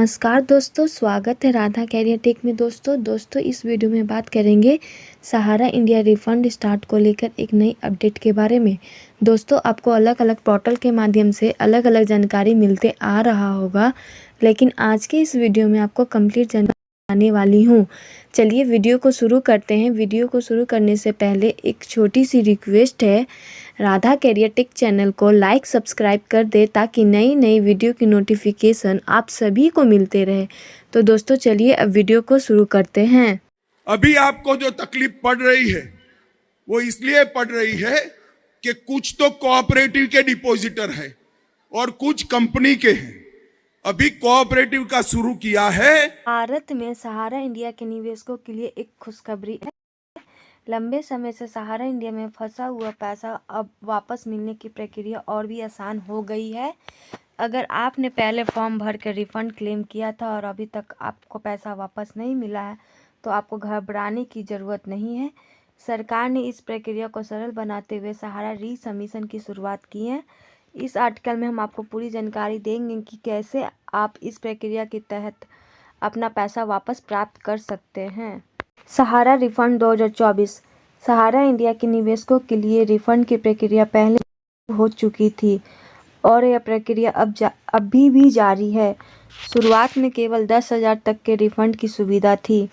नमस्कार दोस्तों, स्वागत है राधा कैरियर टेक में। दोस्तों इस वीडियो में बात करेंगे सहारा इंडिया रिफंड स्टार्ट को लेकर एक नई अपडेट के बारे में। दोस्तों आपको अलग अलग पोर्टल के माध्यम से अलग अलग जानकारी मिलते आ रहा होगा, लेकिन आज के इस वीडियो में आपको कंप्लीट जानकारी आने वाली हूँ। चलिए वीडियो को शुरू करते हैं। वीडियो को शुरू करने से पहले एक छोटी सी रिक्वेस्ट है, राधा कैरियर टेक चैनल को लाइक सब्सक्राइब कर दे ताकि नई नई वीडियो की नोटिफिकेशन आप सभी को मिलते रहे। तो दोस्तों चलिए अब वीडियो को शुरू करते हैं। अभी आपको जो तकलीफ पड़ रही है वो इसलिए पड़ रही है कि कुछ तो कोऑपरेटिव के डिपॉजिटर है और कुछ कंपनी के हैं। अभी कोऑपरेटिव का शुरू किया है। भारत में सहारा इंडिया के निवेशकों के लिए एक खुशखबरी है। लंबे समय से सहारा इंडिया में फंसा हुआ पैसा अब वापस मिलने की प्रक्रिया और भी आसान हो गई है। अगर आपने पहले फॉर्म भर कर रिफंड क्लेम किया था और अभी तक आपको पैसा वापस नहीं मिला है तो आपको घबराने की ज़रूरत नहीं है। सरकार ने इस प्रक्रिया को सरल बनाते हुए सहारा री-सबमिशन की शुरुआत की है। इस आर्टिकल में हम आपको पूरी जानकारी देंगे कि कैसे आप इस प्रक्रिया के तहत अपना पैसा वापस प्राप्त कर सकते हैं। सहारा रिफंड 2024। सहारा इंडिया के निवेशकों के लिए रिफंड की प्रक्रिया पहले हो चुकी थी और यह प्रक्रिया अभी भी जारी है। शुरुआत में केवल 10,000 तक के रिफंड की सुविधा थी,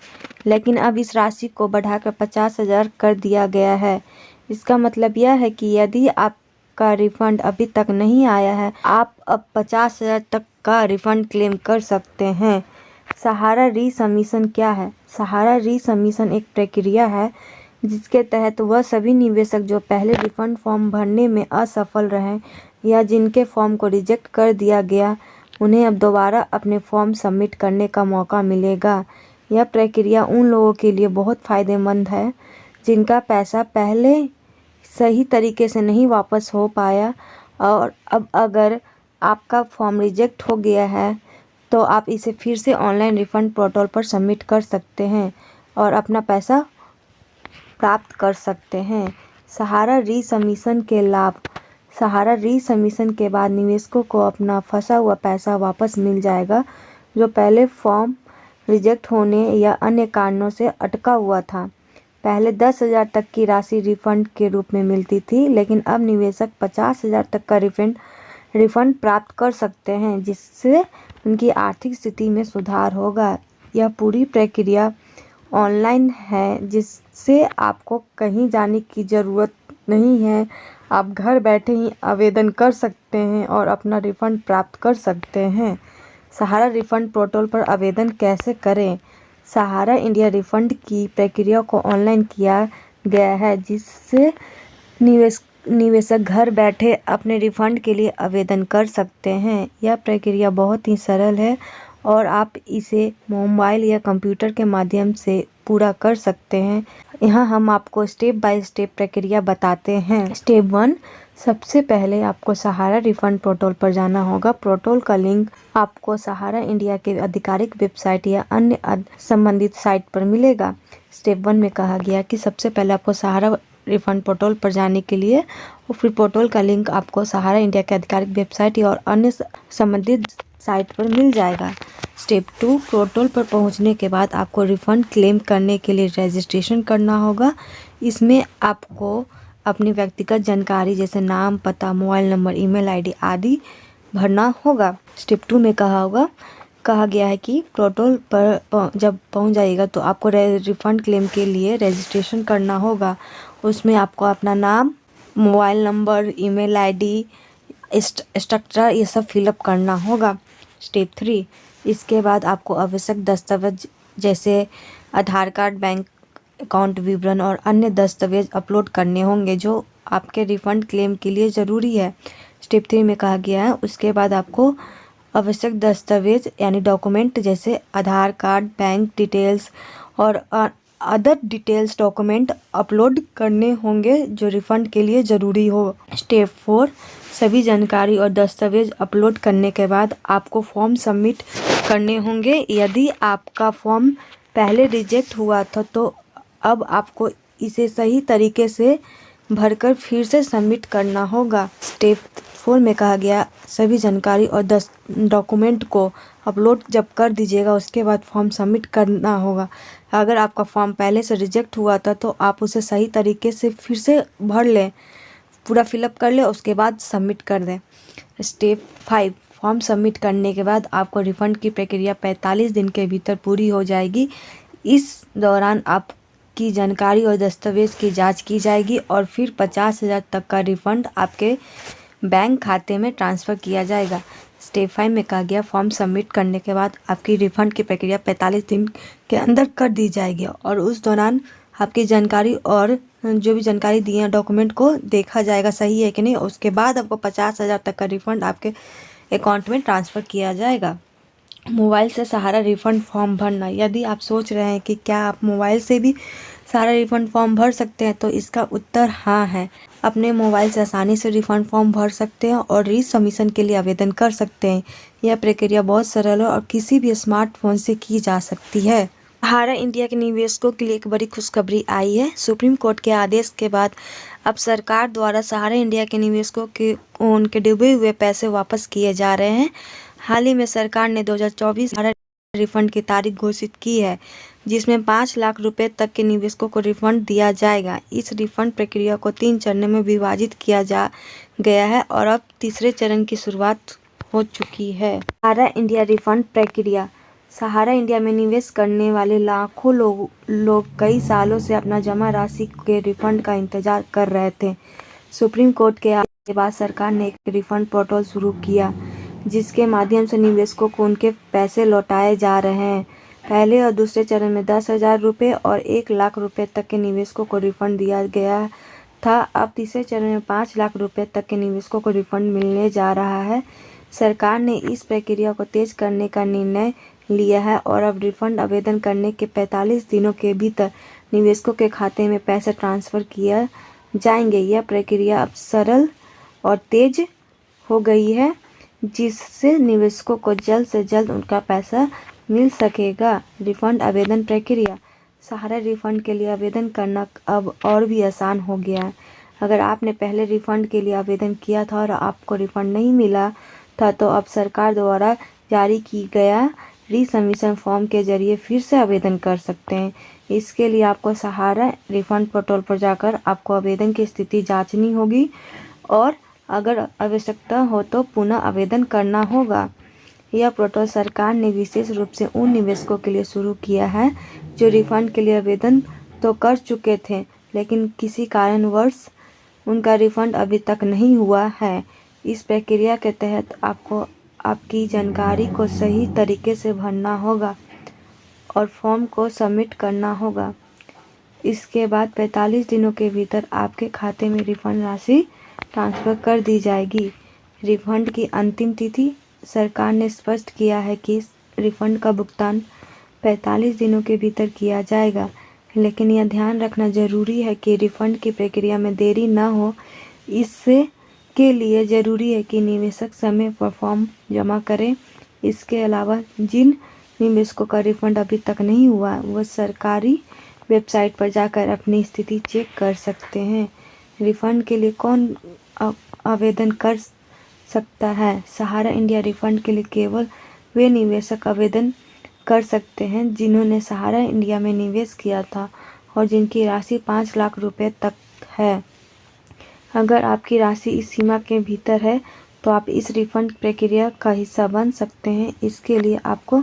लेकिन अब इस राशि को बढ़ाकर 50,000 कर दिया गया है। इसका मतलब यह है कि यदि आपका रिफंड अभी तक नहीं आया है, आप अब 50,000 तक का रिफंड क्लेम कर सकते हैं। सहारा री-सबमिशन क्या है? सहारा री-सबमिशन एक प्रक्रिया है जिसके तहत वह सभी निवेशक जो पहले रिफंड फॉर्म भरने में असफल रहे या जिनके फॉर्म को रिजेक्ट कर दिया गया, उन्हें अब दोबारा अपने फॉर्म सबमिट करने का मौका मिलेगा। यह प्रक्रिया उन लोगों के लिए बहुत फ़ायदेमंद है जिनका पैसा पहले सही तरीके से नहीं वापस हो पाया, और अब अगर आपका फॉर्म रिजेक्ट हो गया है तो आप इसे फिर से ऑनलाइन रिफंड पोर्टल पर सबमिट कर सकते हैं और अपना पैसा प्राप्त कर सकते हैं। सहारा री-सबमिशन के लाभ। सहारा री-सबमिशन के बाद निवेशकों को अपना फंसा हुआ पैसा वापस मिल जाएगा जो पहले फॉर्म रिजेक्ट होने या अन्य कारणों से अटका हुआ था। पहले 10,000 तक की राशि रिफंड के रूप में मिलती थी, लेकिन अब निवेशक 50,000 तक का रिफंड प्राप्त कर सकते हैं, जिससे उनकी आर्थिक स्थिति में सुधार होगा। यह पूरी प्रक्रिया ऑनलाइन है, जिससे आपको कहीं जाने की ज़रूरत नहीं है। आप घर बैठे ही आवेदन कर सकते हैं और अपना रिफंड प्राप्त कर सकते हैं। सहारा रिफंड पोर्टल पर आवेदन कैसे करें? सहारा इंडिया रिफंड की प्रक्रिया को ऑनलाइन किया गया है, जिससे निवेशक घर बैठे अपने रिफंड के लिए आवेदन कर सकते हैं। यह प्रक्रिया बहुत ही सरल है और आप इसे मोबाइल या कंप्यूटर के माध्यम से पूरा कर सकते हैं। यहाँ हम आपको स्टेप बाय स्टेप प्रक्रिया बताते हैं। स्टेप 1, सबसे पहले आपको सहारा रिफंड पोर्टल पर जाना होगा। पोर्टल का लिंक आपको सहारा इंडिया के आधिकारिक वेबसाइट या अन्य संबंधित साइट पर मिलेगा। स्टेप 1 में कहा गया कि सबसे पहले आपको सहारा रिफंड पोर्टल पर जाने के लिए और फिर पोर्टल का लिंक आपको सहारा इंडिया के आधिकारिक वेबसाइट और अन्य संबंधित साइट पर मिल जाएगा। स्टेप 2, पोर्टल पर पहुंचने के बाद आपको रिफंड क्लेम करने के लिए रजिस्ट्रेशन करना होगा। इसमें आपको अपनी व्यक्तिगत जानकारी जैसे नाम, पता, मोबाइल नंबर, ईमेल आईडी आदि भरना होगा। स्टेप 2 में कहा गया है कि पोर्टल पर जब पहुंच जाइएगा तो आपको रिफंड क्लेम के लिए रजिस्ट्रेशन करना होगा। उसमें आपको अपना नाम, mobile number, email ID, structure ये सब फिलअप करना होगा। स्टेप 3, इसके बाद आपको आवश्यक दस्तावेज जैसे आधार कार्ड, बैंक अकाउंट विवरण और अन्य दस्तावेज अपलोड करने होंगे जो आपके रिफंड क्लेम के लिए ज़रूरी है। स्टेप 3 में कहा गया है उसके बाद आपको आवश्यक दस्तावेज यानी डॉक्यूमेंट जैसे आधार कार्ड, बैंक डिटेल्स और अदर डिटेल्स डॉक्यूमेंट अपलोड करने होंगे जो रिफंड के लिए ज़रूरी हो। स्टेप 4, सभी जानकारी और दस्तावेज अपलोड करने के बाद आपको फॉर्म सबमिट करने होंगे। यदि आपका फॉर्म पहले रिजेक्ट हुआ था तो अब आपको इसे सही तरीके से भरकर फिर से सबमिट करना होगा। स्टेप 4 में कहा गया सभी जानकारी और डॉक्यूमेंट को अपलोड जब कर दीजिएगा उसके बाद फॉर्म सबमिट करना होगा। अगर आपका फॉर्म पहले से रिजेक्ट हुआ था तो आप उसे सही तरीके से फिर से भर लें, पूरा फिलअप कर लें, उसके बाद सबमिट कर दें। स्टेप 5, फॉर्म सबमिट करने के बाद आपको रिफ़ंड की प्रक्रिया 45 दिन के भीतर पूरी हो जाएगी। इस दौरान आपकी जानकारी और दस्तावेज़ की जांच की जाएगी और फिर 50,000 तक का रिफ़ंड आपके बैंक खाते में ट्रांसफ़र किया जाएगा। स्टेप 5 में कहा गया फॉर्म सबमिट करने के बाद आपकी रिफ़ंड की प्रक्रिया 45 दिन के अंदर कर दी जाएगी और उस दौरान आपकी जानकारी और जो भी जानकारी दी है डॉक्यूमेंट को देखा जाएगा सही है कि नहीं। उसके बाद आपको 50,000 तक का रिफ़ंड आपके अकाउंट में ट्रांसफ़र किया जाएगा। मोबाइल से सहारा रिफ़ंड फॉर्म भरना। यदि आप सोच रहे हैं कि क्या आप मोबाइल से भी सहारा रिफ़ंड फॉर्म भर सकते हैं, तो इसका उत्तर हाँ है। अपने मोबाइल से आसानी से रिफ़ंड फॉर्म भर सकते हैं और रीसबमिशन के लिए आवेदन कर सकते हैं। यह प्रक्रिया बहुत सरल है और किसी भी स्मार्टफोन से की जा सकती है। सहारा इंडिया के निवेशकों के लिए एक बड़ी खुशखबरी आई है। सुप्रीम कोर्ट के आदेश के बाद अब सरकार द्वारा सहारा इंडिया के निवेशकों के उनके डूबे हुए पैसे वापस किए जा रहे हैं। हाल ही में सरकार ने 2024 सहारा रिफंड की तारीख घोषित की है, जिसमें 5 लाख रुपए तक के निवेशकों को रिफंड दिया जाएगा। इस रिफंड प्रक्रिया को 3 चरणों में विभाजित किया जा गया है और अब तीसरे चरण की शुरुआत हो चुकी है। सहारा इंडिया रिफंड प्रक्रिया। सहारा इंडिया में निवेश करने वाले लाखों लोग कई सालों से अपना जमा राशि के रिफंड का इंतजार कर रहे थे। सुप्रीम कोर्ट के आदेश के बाद सरकार ने एक रिफंड पोर्टल शुरू किया, जिसके माध्यम से निवेशकों को उनके पैसे लौटाए जा रहे हैं। पहले और दूसरे चरण में 10,000 रुपये और 1 लाख रुपये तक के निवेशकों को रिफंड दिया गया था। अब तीसरे चरण में 5 लाख रुपये तक के निवेशकों को रिफंड मिलने जा रहा है। सरकार ने इस प्रक्रिया को तेज करने का निर्णय लिया है और अब रिफंड आवेदन करने के 45 दिनों के भीतर निवेशकों के खाते में पैसे ट्रांसफ़र किए जाएंगे। यह प्रक्रिया अब सरल और तेज हो गई है, जिससे निवेशकों को जल्द से जल्द उनका पैसा मिल सकेगा। रिफंड आवेदन प्रक्रिया। सहारा रिफंड के लिए आवेदन करना अब और भी आसान हो गया है। अगर आपने पहले रिफंड के लिए आवेदन किया था और आपको रिफंड नहीं मिला था, तो अब सरकार द्वारा जारी की गया रीसबमिशन फॉर्म के जरिए फिर से आवेदन कर सकते हैं। इसके लिए आपको सहारा रिफंड पोर्टल पर जाकर आपको आवेदन की स्थिति जांचनी होगी और अगर आवश्यकता हो तो पुनः आवेदन करना होगा। यह पोर्टल सरकार ने विशेष रूप से उन निवेशकों के लिए शुरू किया है जो रिफंड के लिए आवेदन तो कर चुके थे, लेकिन किसी कारणवश उनका रिफंड अभी तक नहीं हुआ है। इस प्रक्रिया के तहत आपको आपकी जानकारी को सही तरीके से भरना होगा और फॉर्म को सबमिट करना होगा। इसके बाद 45 दिनों के भीतर आपके खाते में रिफंड राशि ट्रांसफ़र कर दी जाएगी। रिफंड की अंतिम तिथि। सरकार ने स्पष्ट किया है कि रिफंड का भुगतान 45 दिनों के भीतर किया जाएगा, लेकिन यह ध्यान रखना जरूरी है कि रिफंड की प्रक्रिया में देरी न हो। इससे के लिए ज़रूरी है कि निवेशक समय पर फॉर्म जमा करें। इसके अलावा जिन निवेशकों का रिफंड अभी तक नहीं हुआ, वह सरकारी वेबसाइट पर जाकर अपनी स्थिति चेक कर सकते हैं। रिफंड के लिए कौन आवेदन कर सकता है? सहारा इंडिया रिफंड के लिए केवल वे निवेशक आवेदन कर सकते हैं जिन्होंने सहारा इंडिया में निवेश किया था और जिनकी राशि 5 लाख रुपए तक है। अगर आपकी राशि इस सीमा के भीतर है तो आप इस रिफंड प्रक्रिया का हिस्सा बन सकते हैं। इसके लिए आपको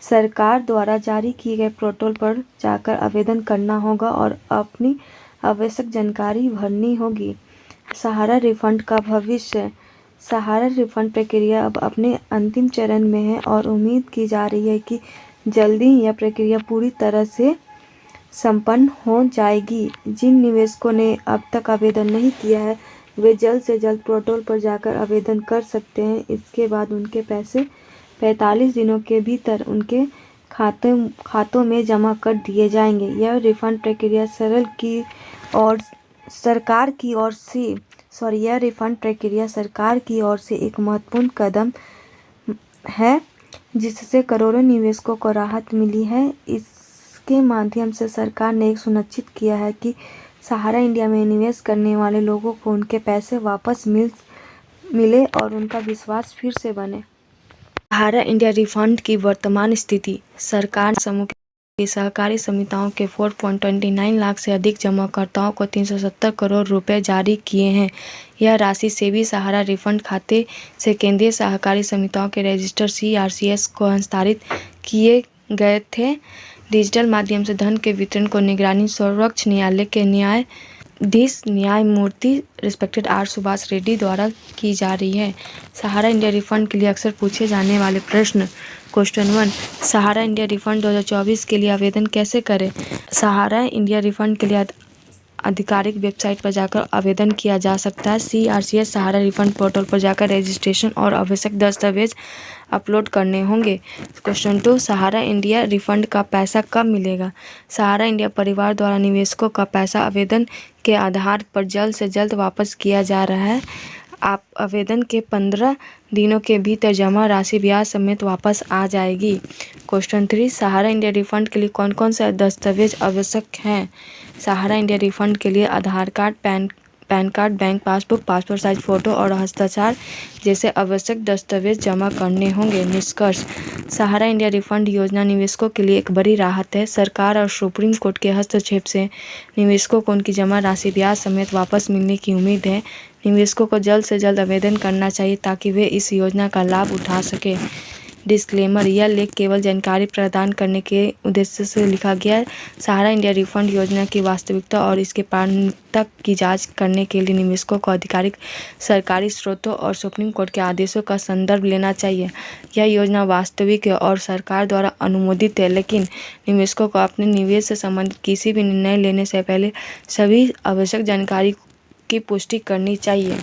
सरकार द्वारा जारी किए गए पोर्टल पर जाकर आवेदन करना होगा और अपनी आवश्यक जानकारी भरनी होगी। सहारा रिफंड का भविष्य। सहारा रिफंड प्रक्रिया अब अपने अंतिम चरण में है और उम्मीद की जा रही है कि जल्दी ही यह प्रक्रिया पूरी तरह से संपन्न हो जाएगी। जिन निवेशकों ने अब तक आवेदन नहीं किया है, वे जल्द से जल्द पोर्टल पर जाकर आवेदन कर सकते हैं। इसके बाद उनके पैसे 45 दिनों के भीतर उनके खातों में जमा कर दिए जाएंगे। यह रिफंड प्रक्रिया यह रिफंड प्रक्रिया सरकार की ओर से एक महत्वपूर्ण कदम है, जिससे करोड़ों निवेशकों को राहत मिली है। इसके माध्यम से सरकार ने सुनिश्चित किया है कि सहारा इंडिया में निवेश करने वाले लोगों को उनके पैसे वापस मिले और उनका विश्वास फिर से बने। सहारा इंडिया रिफंड की वर्तमान स्थिति। सरकार ने समूह की सहकारी समितियों के 4.29 लाख से अधिक जमाकर्ताओं को 370 करोड़ रुपए जारी किए हैं। यह राशि सेबी सहारा रिफंड खाते से केंद्रीय सहकारी समितियों के रजिस्टर CRCS को हस्तांतरित किए गए थे। डिजिटल माध्यम से धन के वितरण को निगरानी सर्वोच्च न्यायालय के न्यायाधीश न्यायमूर्ति रिस्पेक्टेड R सुभाष रेड्डी द्वारा की जा रही है। सहारा इंडिया रिफंड के लिए अक्सर पूछे जाने वाले प्रश्न। क्वेश्चन 1, सहारा इंडिया रिफंड 2024 के लिए आवेदन कैसे करें? सहारा इंडिया रिफंड के लिए आधिकारिक वेबसाइट पर जाकर आवेदन किया जा सकता है। CRCS सहारा रिफंड पोर्टल पर जाकर रजिस्ट्रेशन और आवश्यक दस्तावेज अपलोड करने होंगे। क्वेश्चन 2, सहारा इंडिया रिफंड का पैसा कब मिलेगा? सहारा इंडिया परिवार द्वारा निवेशकों का पैसा आवेदन के आधार पर जल्द से जल्द वापस किया जा रहा है। आप आवेदन के 15 दिनों के भीतर जमा राशि ब्याज समेत वापस आ जाएगी। क्वेश्चन 3, सहारा इंडिया रिफंड के लिए कौन कौन से दस्तावेज आवश्यक हैं? सहारा इंडिया रिफंड के लिए Aadhaar card, PAN card, bank passbook, passport size photo और हस्ताक्षर जैसे आवश्यक दस्तावेज जमा करने होंगे। निष्कर्ष, सहारा इंडिया रिफंड योजना निवेशकों के लिए एक बड़ी राहत है। सरकार और सुप्रीम कोर्ट के हस्तक्षेप से निवेशकों को उनकी जमा राशि ब्याज समेत वापस मिलने की उम्मीद है। निवेशकों को जल्द से जल्द आवेदन करना चाहिए ताकि वे इस योजना का लाभ उठा सकें। डिस्क्लेमर, यह लेख केवल जानकारी प्रदान करने के उद्देश्य से लिखा गया है। सहारा इंडिया रिफंड योजना की वास्तविकता और इसके पात्रता की जांच करने के लिए निवेशकों को आधिकारिक सरकारी स्रोतों और सुप्रीम कोर्ट के आदेशों का संदर्भ लेना चाहिए। यह योजना वास्तविक है और सरकार द्वारा अनुमोदित है, लेकिन निवेशकों को अपने निवेश से संबंधित किसी भी निर्णय लेने से पहले सभी आवश्यक जानकारी की पुष्टि करनी चाहिए।